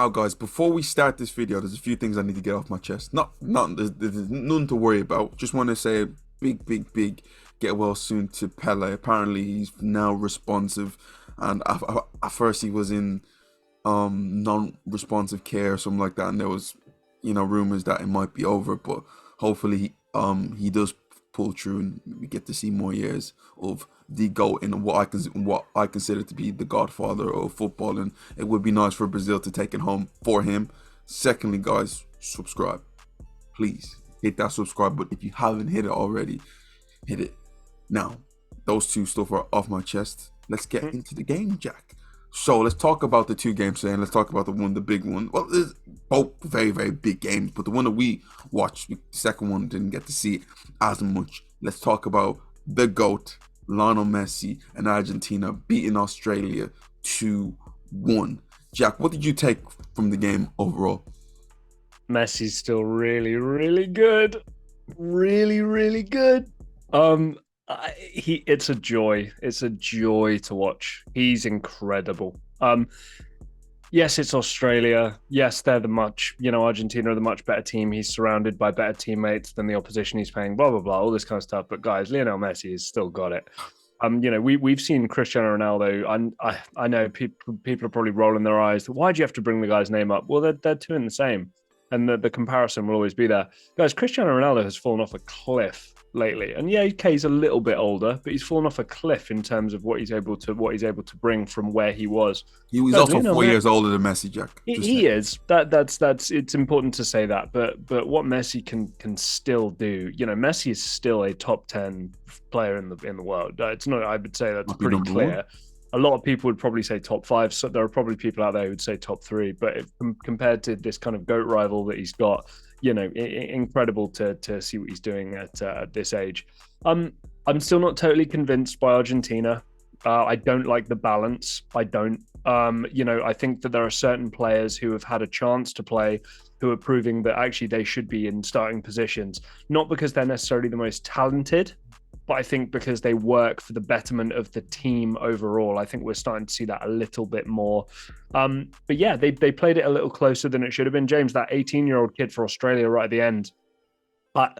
Now, guys, before we start this video, there's a few things I need to get off my chest. There's nothing to worry about. Just want to say a big get well soon to Pele. Apparently, he's now responsive, and at first he was in non-responsive care or something like that, and there was rumors that it might be over, but hopefully he does pull through and we get to see more years of the GOAT in what I consider to be the godfather of football, and it would be nice for Brazil to take it home for him. Secondly, guys, subscribe. Please hit that subscribe button if you haven't hit it already. Hit it now. Those two stuff are off my chest. Let's get into the game, Jack. So let's talk about the two games today, and let's talk about the big one. Well, there's both very big games, but the one that we watched, the second one, didn't get to see as much. Let's talk about the GOAT, Lionel Messi, and Argentina beating Australia 2-1. Jack, what did you take from the game overall? Messi's still really good, really good. It's a joy. It's a joy to watch. He's incredible. Yes, it's Australia. Yes, they're Argentina are the much better team. He's surrounded by better teammates than the opposition he's playing, blah, blah, blah, all this kind of stuff. But guys, Lionel Messi has still got it. We've seen Cristiano Ronaldo, and I know people are probably rolling their eyes. Why do you have to bring the guy's name up? Well, they're two in the same. And the comparison will always be there. Guys, Cristiano Ronaldo has fallen off a cliff lately. And yeah, okay, he's a little bit older, but he's fallen off a cliff in terms of what he's able to bring from where he was. He was also 4 years older than Messi, Jack. He is. That's it's important to say that. But what Messi can still do, Messi is still a top 10 player in the world. It's not. I would say that's pretty clear. A lot of people would probably say top 5. So there are probably people out there who would say top 3. But compared to this kind of GOAT rival that he's got, incredible to see what he's doing at this age. I'm still not totally convinced by Argentina. I don't like the balance. I don't. I think that there are certain players who have had a chance to play who are proving that actually they should be in starting positions, not because they're necessarily the most talented, but I think because they work for the betterment of the team overall. I think we're starting to see that a little bit more. But yeah, they played it a little closer than it should have been. James, that 18-year-old kid for Australia right at the end. But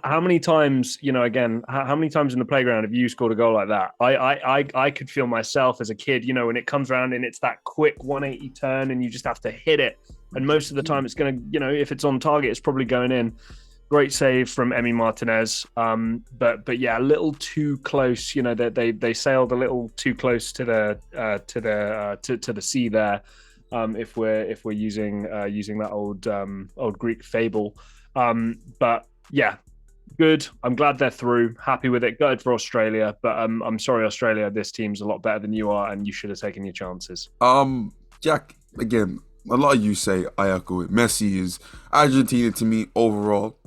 how many times, how many times in the playground have you scored a goal like that? I could feel myself as a kid, when it comes around and it's that quick 180 turn and you just have to hit it. And most of the time it's going to, if it's on target, it's probably going in. Great save from Emi Martinez, but yeah, a little too close. They sailed a little too close to the sea there. If we're using that old Greek fable, but yeah, good. I'm glad they're through. Happy with it. Good for Australia, but I'm sorry, Australia. This team's a lot better than you are, and you should have taken your chances. Jack, again, a lot of you say I echo it. Messi is Argentina to me overall.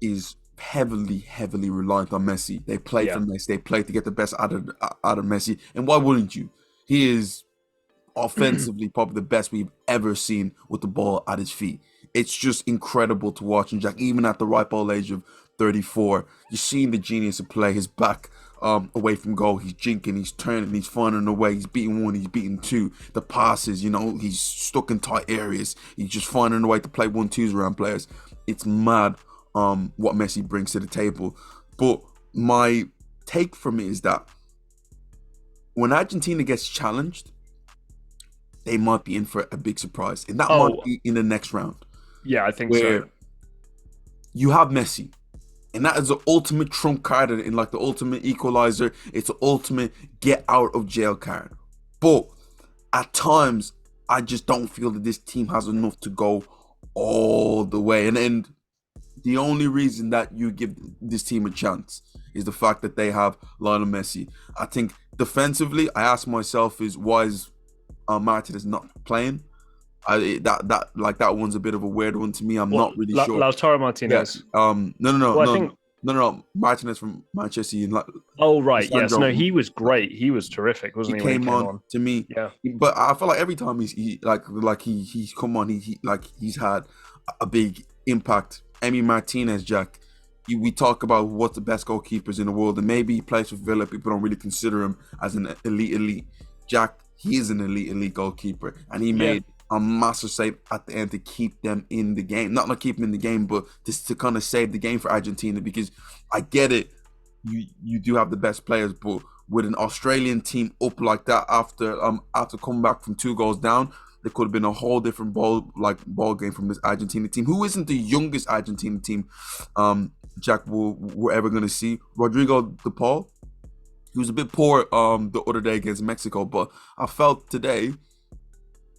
Is heavily reliant on Messi. They play for Messi. They play to get the best out of Messi. And why wouldn't you? He is offensively probably the best we've ever seen with the ball at his feet. It's just incredible to watch him, Jack. Even at the ripe old age of 34, you're seeing the genius of play. His back away from goal. He's jinking. He's turning. He's finding a way. He's beating one. He's beating two. The passes, he's stuck in tight areas. He's just finding a way to play 1-2s around players. It's mad. What Messi brings to the table. But my take from it is that when Argentina gets challenged, they might be in for a big surprise. And that might be in the next round. Yeah, I think so. You have Messi. And that is the ultimate trump card in like the ultimate equalizer. It's the ultimate get out of jail card. But at times, I just don't feel that this team has enough to go all the way. And the only reason that you give this team a chance is the fact that they have Lionel Messi. I think defensively, I ask myself why is Martinez not playing? That one's a bit of a weird one to me. I'm not really sure. Lautaro Martinez. Yeah. No. Martinez from Manchester United. Oh right, yes. No, he was great. He was terrific, wasn't he? He came on to me. Yeah. But I feel like every time he's come on, he's had a big impact. Emi Martinez, Jack. We talk about what's the best goalkeepers in the world, and maybe he plays for Villa. People don't really consider him as an elite. Jack, he is an elite goalkeeper, and he made a massive save at the end to keep them in the game. Not keep them in the game, but just to kind of save the game for Argentina. Because I get it, you do have the best players, but with an Australian team up like that after coming back from 2 goals down, there could have been a whole different ball game from this Argentina team, who isn't the youngest Argentina team, Jack, we're ever gonna see. Rodrigo De Paul, he was a bit poor the other day against Mexico, but I felt today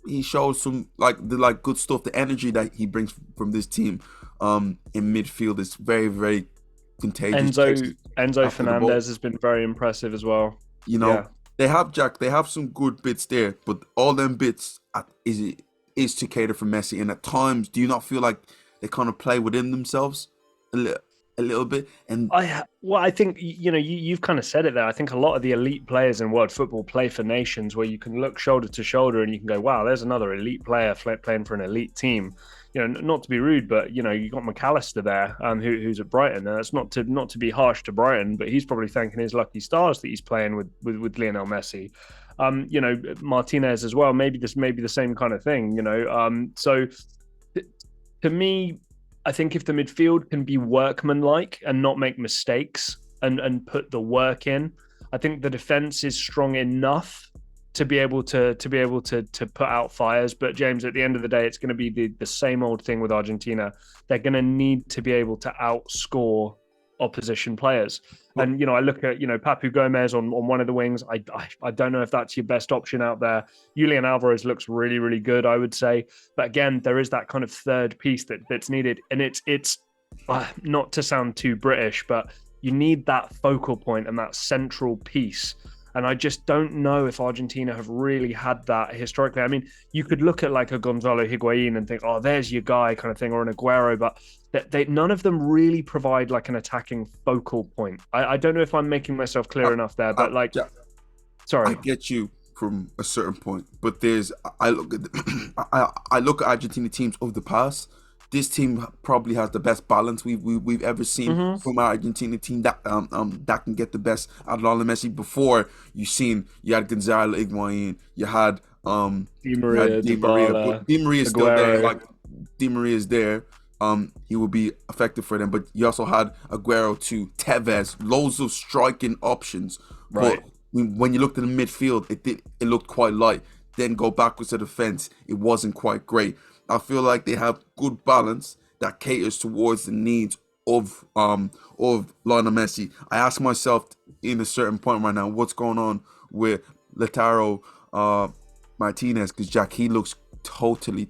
he showed some the good stuff. The energy that he brings from this team in midfield is very, very contagious. Enzo Fernandez has been very impressive as well. You know, yeah. They have some good bits there, but all them bits is to cater for Messi. And at times, do you not feel like they kind of play within themselves a little bit? And I think you've kind of said it there. I think a lot of the elite players in world football play for nations where you can look shoulder to shoulder and you can go, wow, there's another elite player playing for an elite team. Not to be rude, but you got McAllister there, who's at Brighton, and that's not to be harsh to Brighton, but he's probably thanking his lucky stars that he's playing with Lionel Messi. Martinez as well, maybe the same kind of thing. So to me, I think if the midfield can be workmanlike and not make mistakes and put the work in, I think the defense is strong enough to be able to put out fires. But James, at the end of the day, it's going to be the same old thing with Argentina. They're going to need to be able to outscore opposition players. And I look at Papu Gomez on one of the wings. I don't know if that's your best option out there. Julian Alvarez looks really, really good, I would say. But again, there is that kind of third piece that's needed, and it's not to sound too British, but you need that focal point and that central piece. And I just don't know if Argentina have really had that historically. I mean, you could look at like a Gonzalo Higuain and think, oh, there's your guy kind of thing, or an Aguero, but none of them really provide like an attacking focal point. I don't know if I'm making myself clear enough there, but sorry. I get you from a certain point, but I look at Argentina teams of the past. This team probably has the best balance we've ever seen from our Argentina team that can get the best out of Lionel Messi. Before you had Gonzalo Higuain, you had Di Maria, but Di Maria is still there. Like Di Maria is there. He will be effective for them. But you also had Aguero too, Tevez, loads of striking options. Right. But when you looked at the midfield, it looked quite light. Then go backwards to defense, it wasn't quite great. I feel like they have good balance that caters towards the needs of Lionel Messi. I ask myself in a certain point right now, what's going on with Lautaro Martinez? Because Jack, he looks totally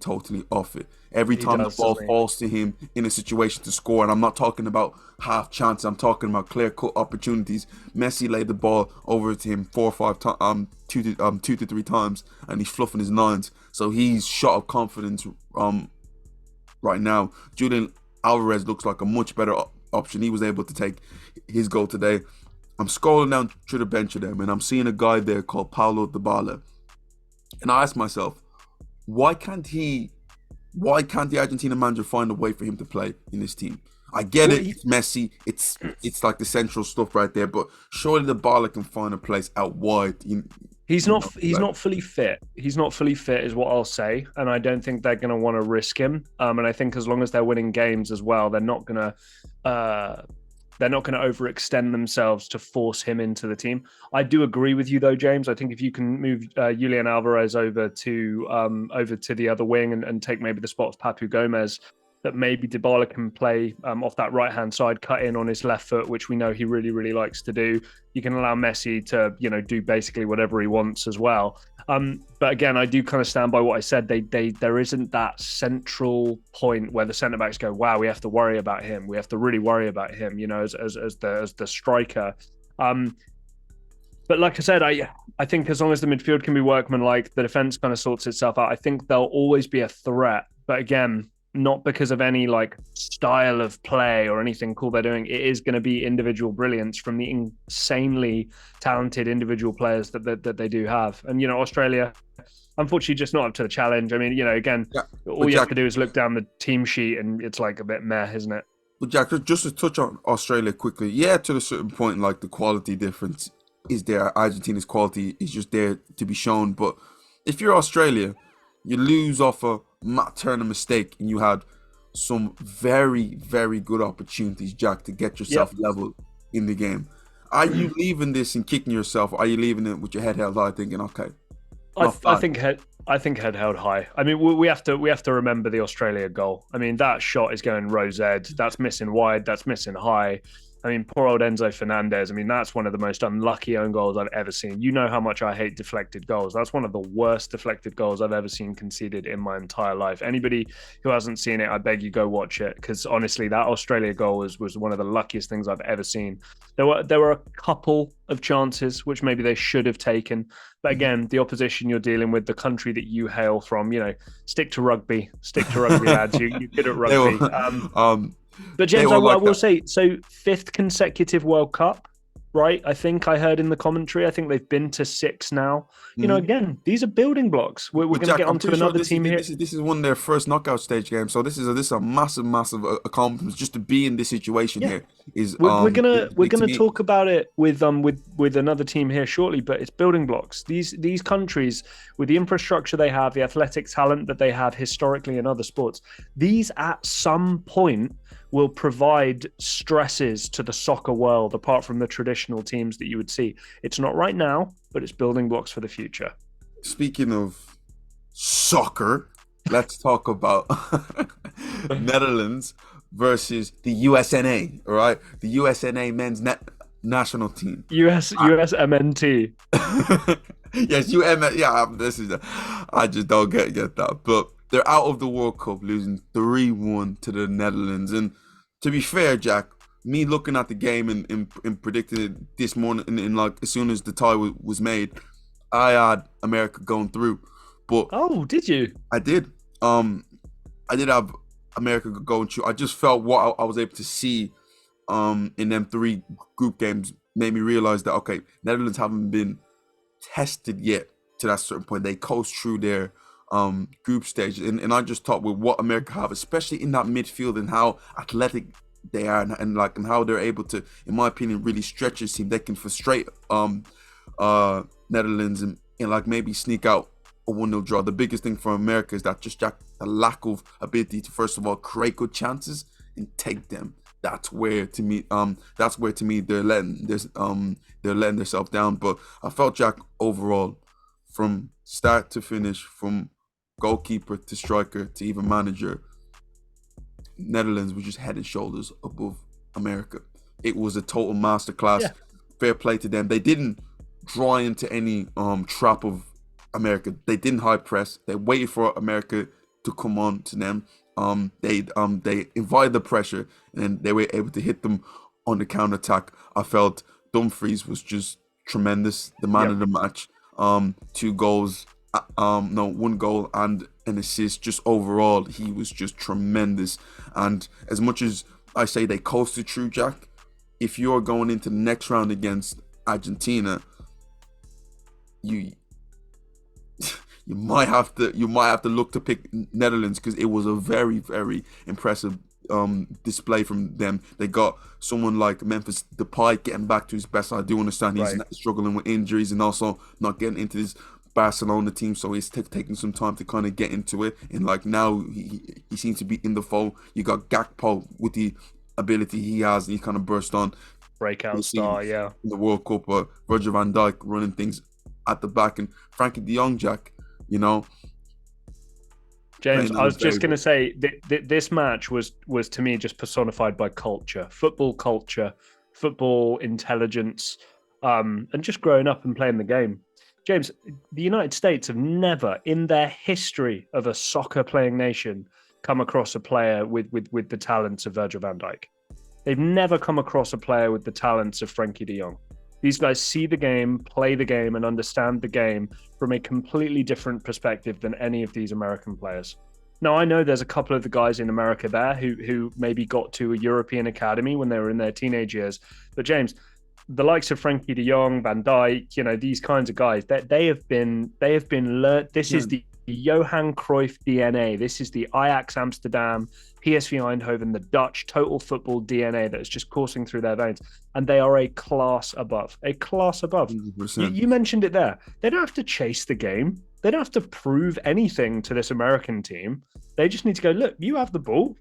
off it. Every time the ball falls to him in a situation to score, and I'm not talking about half chances, I'm talking about clear-cut opportunities. Messi laid the ball over to him 4 or 5 times, 2 to 3 times, and he's fluffing his nines. So he's shot of confidence right now. Julian Alvarez looks like a much better option. He was able to take his goal today. I'm scrolling down through the bench of them, and I'm seeing a guy there called Paulo Dybala. And I ask myself, why can't the Argentina manager find a way for him to play in this team? I get it, it's Messi, it's like the central stuff right there, but surely Dybala can find a place out wide. He's not fully fit. He's not fully fit is what I'll say, and I don't think they're going to want to risk him. And I think as long as they're winning games as well, they're not going to overextend themselves to force him into the team. I do agree with you though, James. I think if you can move Julian Alvarez over to the other wing and take maybe the spot of Papu Gomez, that maybe Dybala can play off that right-hand side, cut in on his left foot, which we know he really, really likes to do. You can allow Messi to, do basically whatever he wants as well. But again, I do kind of stand by what I said. There isn't that central point where the centre-backs go, wow, we have to worry about him. We have to really worry about him, as the striker. But like I said, I think as long as the midfield can be workmanlike, the defence kind of sorts itself out. I think there'll always be a threat. But again, not because of any like style of play or anything cool they're doing. It is going to be individual brilliance from the insanely talented individual players that they do have. And, Australia, unfortunately, just not up to the challenge. I mean, again, all you have to do is look down the team sheet and it's like a bit meh, isn't it? But Jack, just to touch on Australia quickly, yeah, to a certain point, like the quality difference is there. Argentina's quality is just there to be shown. But if you're Australia, You lose off a Matt Turner mistake, and you had some very, very good opportunities, Jack, to get yourself Yep. level in the game. Are you leaving this and kicking yourself? Or are you leaving it with your head held high, thinking, okay, not I bad? think head held high. I mean, we have to remember the Australia goal. I mean, that shot is going rose ed. That's missing wide. That's missing high. I mean, poor old Enzo Fernandez. I mean, that's one of the most unlucky own goals I've ever seen. You know how much I hate deflected goals. That's one of the worst deflected goals I've ever seen conceded in my entire life. Anybody who hasn't seen it, I beg you go watch it, because honestly, that Australia goal was one of the luckiest things I've ever seen. There were a couple of chances which maybe they should have taken, but again, the opposition you're dealing with, the country that you hail from, stick to rugby, lads. You're good at They rugby. were, um, But they James, I were like will that. say, so fifth consecutive World Cup, right? I think I heard in the commentary. I think they've been to six now. Mhm. Again, these are building blocks. We're But going to Jack, get I'm onto pretty sure another this is team here. this is one of their first knockout stage games. So this is a massive, massive accomplishment. Just to be in this situation Yeah, here is we're gonna is we're big to gonna me. talk about it with another team here shortly. But it's building blocks. These countries with the infrastructure they have, the athletic talent that they have historically in other sports, these at some point will provide stresses to the soccer world. Apart from the traditional teams that you would see, it's not right now, but it's building blocks for the future. Speaking of soccer, let's talk about Netherlands versus the USNA. All right, the USNA men's national team. USMNT. Yes, Yeah, this is. I just don't get that. But they're out of the World Cup, losing 3-1 to the Netherlands. And to be fair, Jack, me looking at the game and predicting it this morning, and like as soon as the tie was made, I had America going through. But Oh, did you? I did. Um, I did have America going through. I just felt what I was able to see in them three group games made me realize that okay, Netherlands haven't been tested yet to that certain point. They coast through their group stage, and I just thought with what America have, especially in that midfield and how athletic they are, and how they're able to, in my opinion, really stretch this team. They can frustrate Netherlands and like maybe sneak out a 1-0 draw. The biggest thing for America is that just Jack, the lack of ability to first of all create good chances and take them. That's where to me they're letting themselves down. But I felt Jack overall, from start to finish, from goalkeeper to striker to even manager, Netherlands was just head and shoulders above America. It was a total masterclass. Yeah. Fair play to them. They didn't draw into any trap of America. They didn't high press. They waited for America to come on to them. They invited the pressure, and they were able to hit them on the counter attack. I felt Dumfries was just tremendous, the man of Yep. the match. Two goals, no, one goal and an assist. Just overall, he was just tremendous. And as much as I say they coasted through, Jack, if you're going into the next round against Argentina, you you might have to look to pick Netherlands, because it was a very, very impressive display from them. They got someone like Memphis Depay getting back to his best. I do understand he's Right. struggling with injuries and also not getting into this Barcelona team, so he's taking some time to kind of get into it. And like now, he seems to be in the fold. You got Gakpo with the ability he has, and he kind of burst on. We'll Breakout see him star. Yeah. in the World Cup. Roger Van Dijk running things at the back, and Frankie De Jong, Jack, you know, James, playing I on a was very just going to say this match was to me just personified by culture, football intelligence, and just growing up and playing the game. James, the United States have never, in their history of a soccer playing nation, come across a player with the talents of Virgil van Dijk. They've never come across a player with the talents of Frankie de Jong. These guys see the game, play the game, and understand the game from a completely different perspective than any of these American players. Now, I know there's a couple of the guys in America there who maybe got to a European academy when they were in their teenage years. But James, the likes of Frankie de Jong, Van Dijk, these kinds of guys, that they have been learned. This yeah. is the Johan Cruyff DNA. This is the Ajax Amsterdam, PSV Eindhoven, the Dutch total football DNA that is just coursing through their veins. And they are a class above. A class above. 100%. You mentioned it there. They don't have to chase the game. They don't have to prove anything to this American team. They just need to go, look, you have the ball.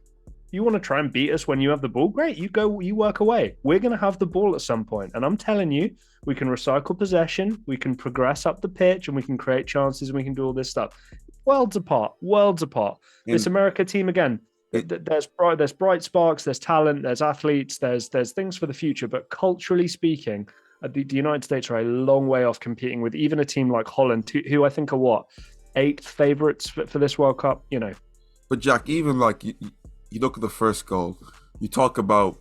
You want to try and beat us when you have the ball? Great, you go, you work away. We're going to have the ball at some point. And I'm telling you, we can recycle possession, we can progress up the pitch, and we can create chances, and we can do all this stuff. Worlds apart, worlds apart. This America team, again, there's bright sparks, there's talent, there's athletes, there's things for the future. But culturally speaking, the United States are a long way off competing with even a team like Holland, who I think are what, 8th favorites for this World Cup, you know. But Jack, even like you look at the first goal, you talk about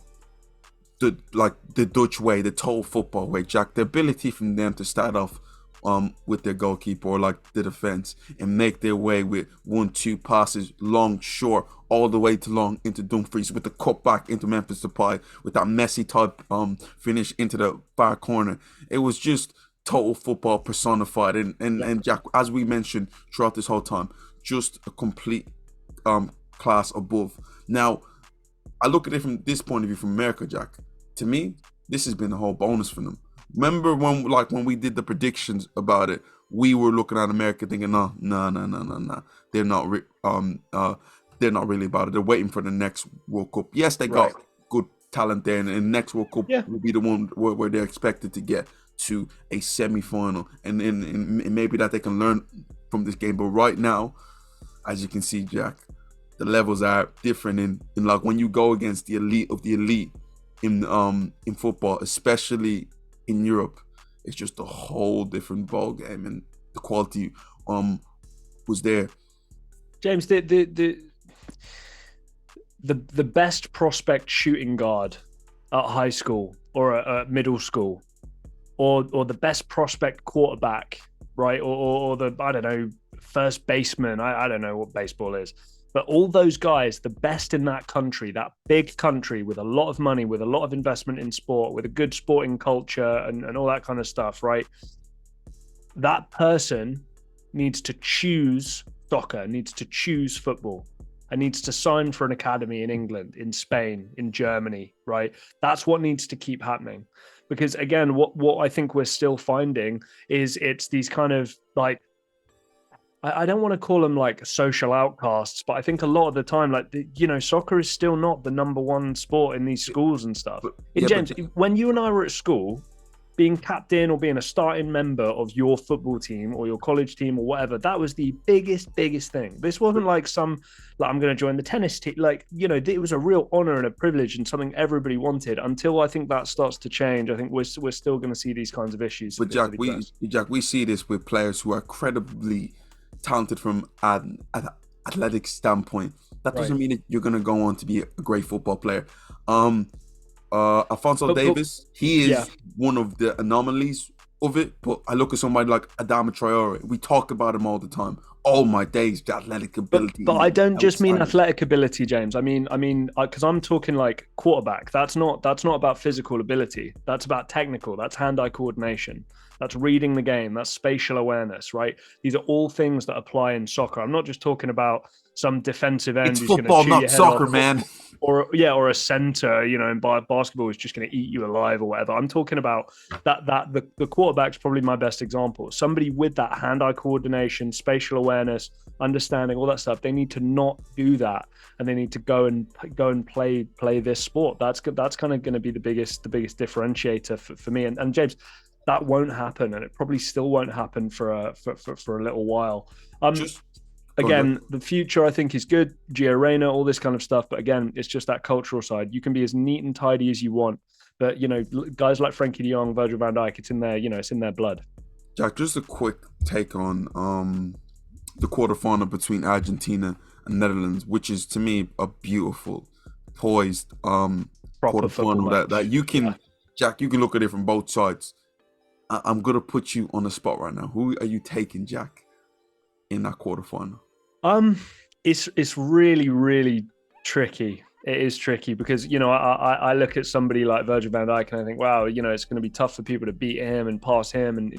the Dutch way, the total football way, Jack, the ability from them to start off with their goalkeeper or like the defense and make their way with 1-2 passes, long, short, all the way to long into Dumfries with the cut back into Memphis Depay with that Messi type finish into the far corner. It was just total football personified, and Jack, as we mentioned throughout this whole time, just a complete class above. Now, I look at it from this point of view from America, Jack. To me, this has been a whole bonus for them. Remember when we did the predictions about it, we were looking at America thinking, no, they're not really about it. They're waiting for the next World Cup. Yes, they got good talent there, and the next World Cup will be the one where they're expected to get to a semi-final, and maybe that they can learn from this game. But right now, as you can see, Jack, the levels are different in like when you go against the elite of the elite in football, especially in Europe. It's just a whole different ball game, and the quality was there. James, the best prospect shooting guard at high school or at middle school, or the best prospect quarterback, right, or the, I don't know, first baseman. I don't know what baseball is. But all those guys, the best in that country, that big country with a lot of money, with a lot of investment in sport, with a good sporting culture and all that kind of stuff, right? That person needs to choose soccer, needs to choose football, and needs to sign for an academy in England, in Spain, in Germany, right? That's what needs to keep happening. Because again, what I think we're still finding is it's these kind of like, I don't want to call them like social outcasts, but I think a lot of the time, like, soccer is still not the number one sport in these schools and stuff. James, when you and I were at school, being captain or being a starting member of your football team or your college team or whatever, that was the biggest thing. This wasn't like I'm going to join the tennis team. Like, it was a real honor and a privilege and something everybody wanted. Until I think that starts to change, I think we're still going to see these kinds of issues. But Jack, we see this with players who are incredibly talented from an athletic standpoint. That doesn't mean that you're going to go on to be a great football player. Alphonso Davies, he is one of the anomalies of it, but I look at somebody like Adama Traore. We talk about him all the time. Oh my days, the athletic ability. But I don't just mean athletic ability, James. I mean, because I'm talking like quarterback. That's not about physical ability. That's about technical. That's hand-eye coordination. That's reading the game. That's spatial awareness, right? These are all things that apply in soccer. I'm not just talking about some defensive end. It's football, not soccer, man. Or a center, and basketball is just going to eat you alive or whatever. I'm talking about the quarterback's probably my best example. Somebody with that hand-eye coordination, spatial awareness, understanding, all that stuff. They need to not do that, and they need to go and play this sport. That's kind of going to be the biggest differentiator for me. And James, that won't happen, and it probably still won't happen for a little while. Again, the future I think is good. Gio Reyna, all this kind of stuff. But again, it's just that cultural side. You can be as neat and tidy as you want, but guys like Frankie de Jong, Virgil van Dijk, it's in their it's in their blood. Jack, just a quick take on the quarterfinal between Argentina and Netherlands, which is to me a beautiful, poised quarterfinal that you can, Jack, you can look at it from both sides. I'm gonna put you on the spot right now. Who are you taking, Jack, in that quarterfinal? It's really tricky. It is tricky because I look at somebody like Virgil van Dijk and I think, wow, it's going to be tough for people to beat him and pass him, and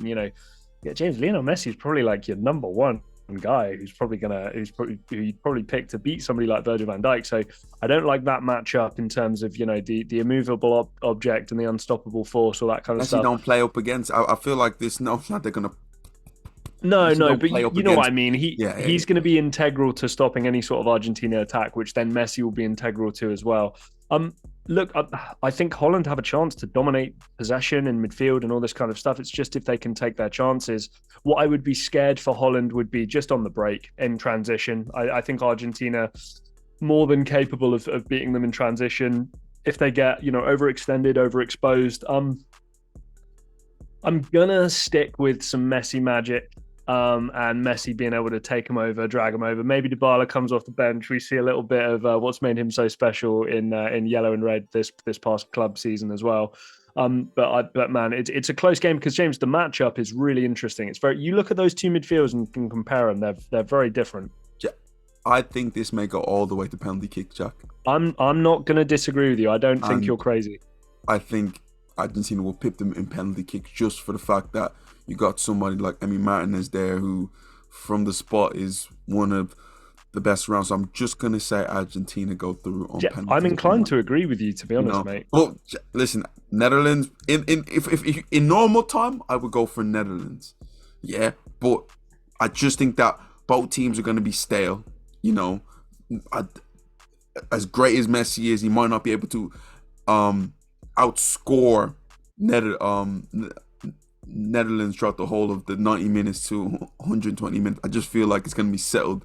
James, Lionel Messi is probably like your number one guy who's probably who you'd probably pick to beat somebody like Virgil van Dijk. So I don't like that matchup in terms of the immovable object and the unstoppable force, all that kind of stuff. Don't play up against. I feel like this. No, they're gonna No, Messi no, don't but play up you know what I against. mean. Yeah, yeah, He's going to be integral to stopping any sort of Argentina attack, which then Messi will be integral to as well. Look, I think Holland have a chance to dominate possession in midfield and all this kind of stuff. It's just if they can take their chances. What I would be scared for Holland would be just on the break in transition. I think Argentina more than capable of beating them in transition if they get overextended, overexposed. I'm gonna stick with some Messi magic, and Messi being able to take him over, drag him over. Maybe Dybala comes off the bench. We see a little bit of what's made him so special in yellow and red this past club season as well. But man, it's a close game because James, the matchup is really interesting. It's very you look at those two midfielders and can compare them. They're very different. yeah. I think this may go all the way to penalty kick, Jack. I'm not gonna disagree with you. I don't think you're crazy. I think Argentina will pip them in penalty kicks just for the fact that you got somebody like Emi Martinez there who, from the spot, is one of the best rounds. So I'm just going to say Argentina go through on penalties. I'm inclined to agree with you, to be honest, mate. Well, listen, Netherlands, if in normal time, I would go for Netherlands. Yeah, but I just think that both teams are going to be stale. As great as Messi is, he might not be able to outscore Netherlands throughout the whole of the 90 minutes to 120 minutes. I just feel like it's going to be settled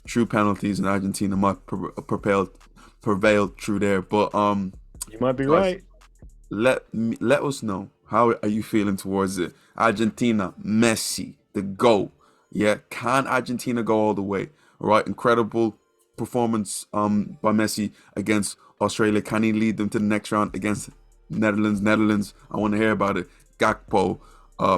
through penalties, and Argentina might prevail through there. But you might be guys, right. Let us know, how are you feeling towards it? Argentina, Messi, the GOAT. Yeah, can Argentina go all the way? All right, incredible performance by Messi against Australia. Can he lead them to the next round against Netherlands? I want to hear about it. Gakpo,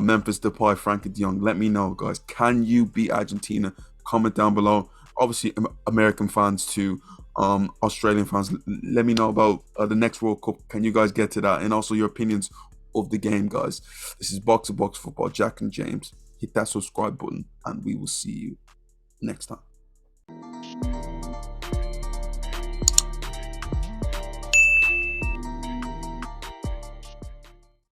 Memphis Depay, Frankie de Jong. Let me know, guys. Can you beat Argentina? Comment down below. Obviously, American fans too, Australian fans. Let me know about the next World Cup. Can you guys get to that? And also your opinions of the game, guys. This is Box to Box Football. Jack and James. Hit that subscribe button, and we will see you next time.